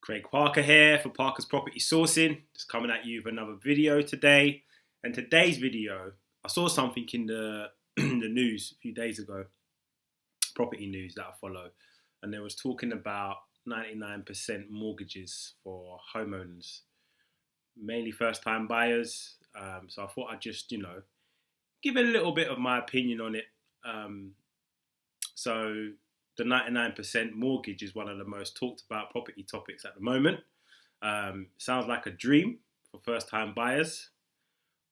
Craig Parker here for Parker's Property Sourcing. Just coming at you with another video today. And today's video, I saw something in the the news a few days ago, property news that I follow, and they was talking about 99% mortgages for homeowners, mainly first-time buyers. So I thought I'd just, give a little bit of my opinion on it. So the 99% mortgage is one of the most talked about property topics at the moment. Sounds like a dream for first-time buyers,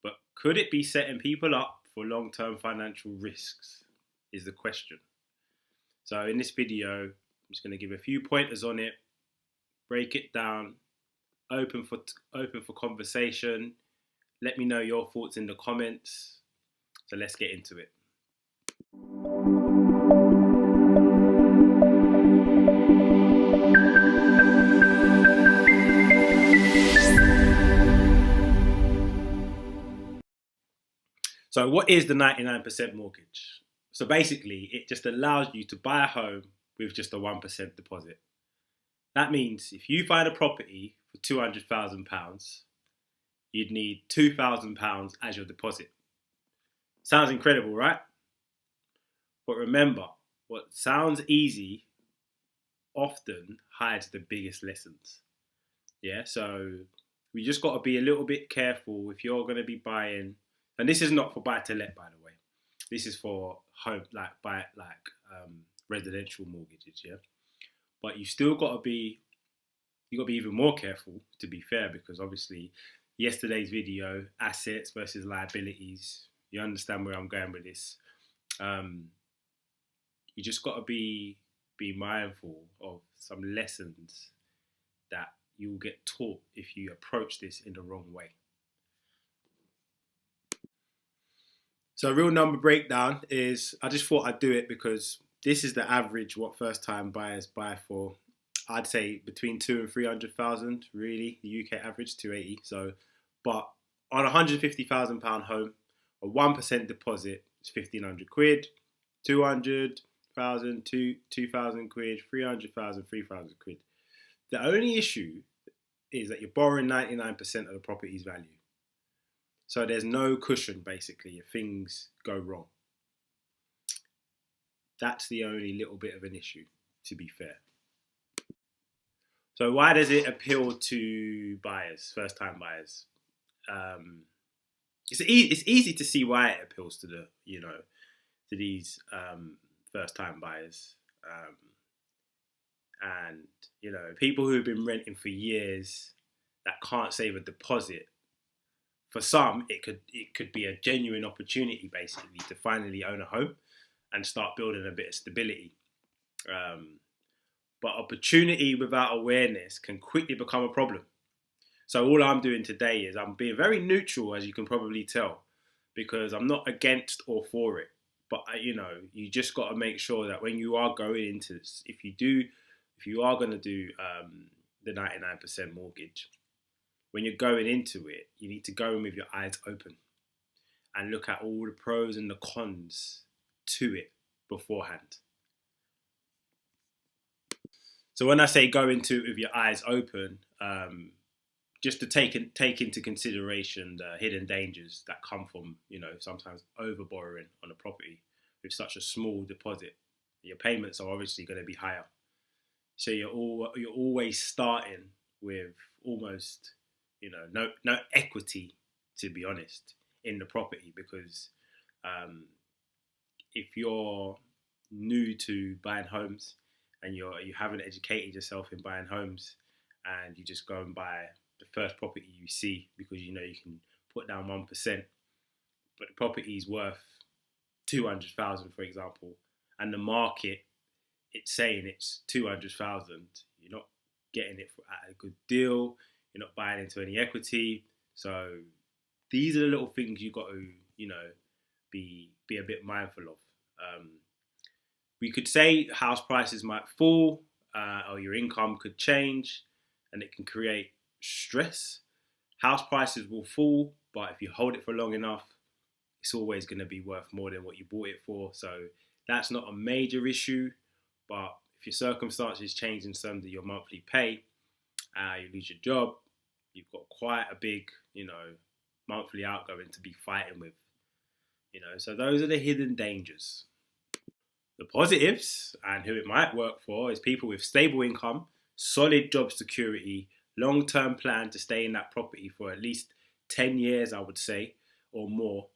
but could it be setting people up for long-term financial risks is the question. So in this video, I'm just going to give a few pointers on it, break it down, open for conversation. Let me know your thoughts in the comments. So let's get into it. So what is the 99% mortgage? So basically, it just allows you to buy a home with just a 1% deposit. That means if you find a property for £200,000, you'd need £2,000 as your deposit. Sounds incredible, right? But remember, what sounds easy often hides the biggest lessons. Yeah, so we just got to be a little bit careful if you're going to be buying. And this is not for buy to let, by the way. This is for home, residential mortgages, yeah. But you still got to be even more careful, to be fair, because obviously yesterday's video, assets versus liabilities. You understand where I'm going with this. You just got to be mindful of some lessons that you'll get taught if you approach this in the wrong way. So real number breakdown is, I just thought I'd do it because this is the average what first time buyers buy for. I'd say between 200 and 300,000, really, the UK average 280. So, but on a £150,000 home, a 1% deposit is 1,500 quid, 200,000, 2,000 quid, 300,000, 3,000 quid. The only issue is that you're borrowing 99% of the property's value. So there's no cushion, basically, if things go wrong. That's the only little bit of an issue, to be fair. So why does it appeal to buyers, first-time buyers? It's easy to see why it appeals to these first-time buyers, and people who've been renting for years that can't save a deposit. For some, it could be a genuine opportunity, basically, to finally own a home and start building a bit of stability. But opportunity without awareness can quickly become a problem. So all I'm doing today is I'm being very neutral, as you can probably tell, because I'm not against or for it. But you just got to make sure that when you are going into this, if you are going to do the 99% mortgage, when you're going into it, you need to go in with your eyes open and look at all the pros and the cons to it beforehand. So when I say go into it with your eyes open, just to take into consideration the hidden dangers that come from, sometimes over borrowing on a property with such a small deposit. Your payments are obviously going to be higher. So you're always starting with almost no equity, to be honest, in the property, because if you're new to buying homes and you haven't educated yourself in buying homes and you just go and buy the first property you see because you can put down 1%, but the property is worth 200,000, for example, and the market it's saying it's 200,000, you're not getting it at a good deal. You're not buying into any equity. So these are the little things you got to, be a bit mindful of. We could say house prices might fall, or your income could change, and it can create stress. House prices will fall, but if you hold it for long enough, it's always going to be worth more than what you bought it for. So that's not a major issue. But if your circumstances change in terms of your monthly pay, you lose your job, you've got quite a big, monthly outgoing to be fighting with. So those are the hidden dangers. The positives, and who it might work for, is people with stable income, solid job security, long-term plan to stay in that property for at least 10 years, I would say, or more.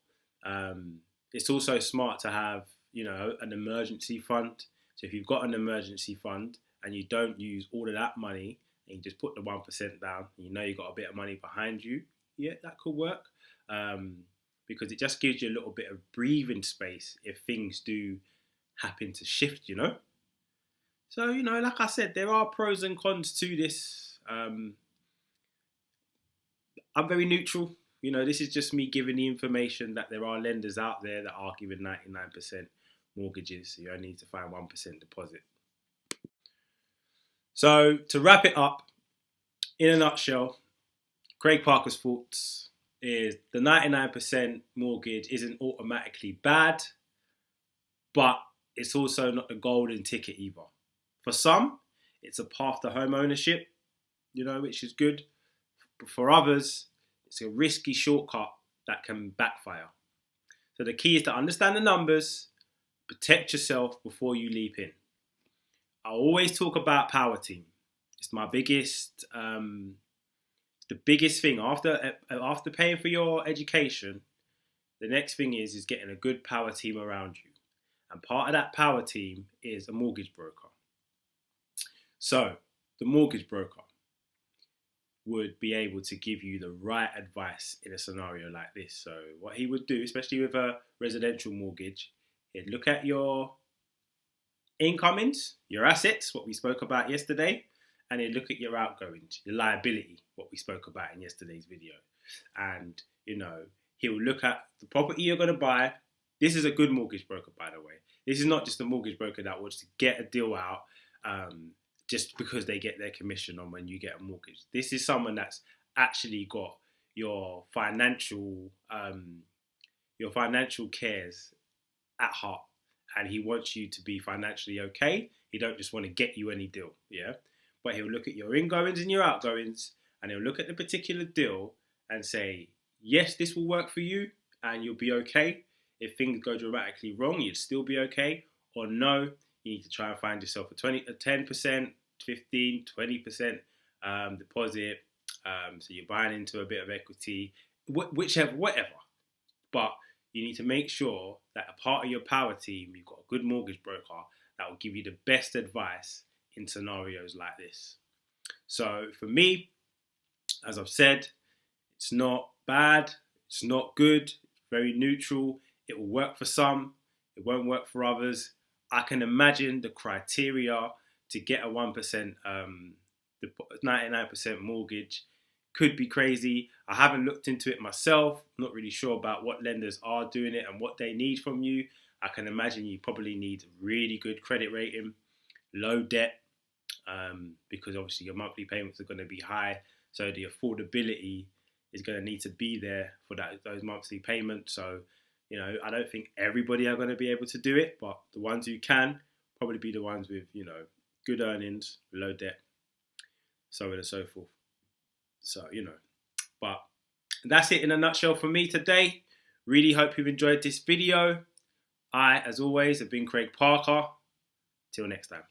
It's also smart to have, an emergency fund. So if you've got an emergency fund and you don't use all of that money and you just put the 1% down, you've got a bit of money behind you, yeah, that could work. Because it just gives you a little bit of breathing space if things do happen to shift, So, like I said, there are pros and cons to this. I'm very neutral. This is just me giving the information that there are lenders out there that are giving 99% mortgages. So you only need to find 1% deposit. So to wrap it up, in a nutshell, Craig Parker's thoughts is the 99% mortgage isn't automatically bad, but it's also not the golden ticket either. For some, it's a path to home ownership, which is good. But for others, it's a risky shortcut that can backfire. So the key is to understand the numbers, protect yourself before you leap in. I always talk about power team. It's my biggest, the biggest thing after paying for your education. The next thing is getting a good power team around you, and part of that power team is a mortgage broker. So the mortgage broker would be able to give you the right advice in a scenario like this. So what he would do, especially with a residential mortgage, he'd look at your incomings, your assets, what we spoke about yesterday, and he'd look at your outgoings, your liability, what we spoke about in yesterday's video. And, he'll look at the property you're going to buy. This is a good mortgage broker, by the way. This is not just a mortgage broker that wants to get a deal out just because they get their commission on when you get a mortgage. This is someone that's actually got your financial cares at heart, and he wants you to be financially okay. He don't just want to get you any deal, yeah. But he'll look at your ingoings and your outgoings, and he'll look at the particular deal and say, yes, this will work for you, and you'll be okay. If things go dramatically wrong, you'd still be okay. Or no, you need to try and find yourself a 10%, 15, 20% deposit. So you're buying into a bit of equity, whatever. But you need to make sure that a part of your power team, you've got a good mortgage broker that will give you the best advice in scenarios like this. So for me, as I've said, it's not bad, it's not good, it's very neutral. It will work for some, it won't work for others. I can imagine the criteria to get a 1%, 99% mortgage could be crazy. I haven't looked into it myself. I'm not really sure about what lenders are doing it and what they need from you. I can imagine you probably need really good credit rating, low debt, because obviously your monthly payments are going to be high. So the affordability is going to need to be there for those monthly payments. So, I don't think everybody are going to be able to do it, but the ones who can probably be the ones with, good earnings, low debt, so on and so forth. So, but that's it in a nutshell for me today. Really hope you've enjoyed this video. I, as always, have been Craig Parker. Till next time.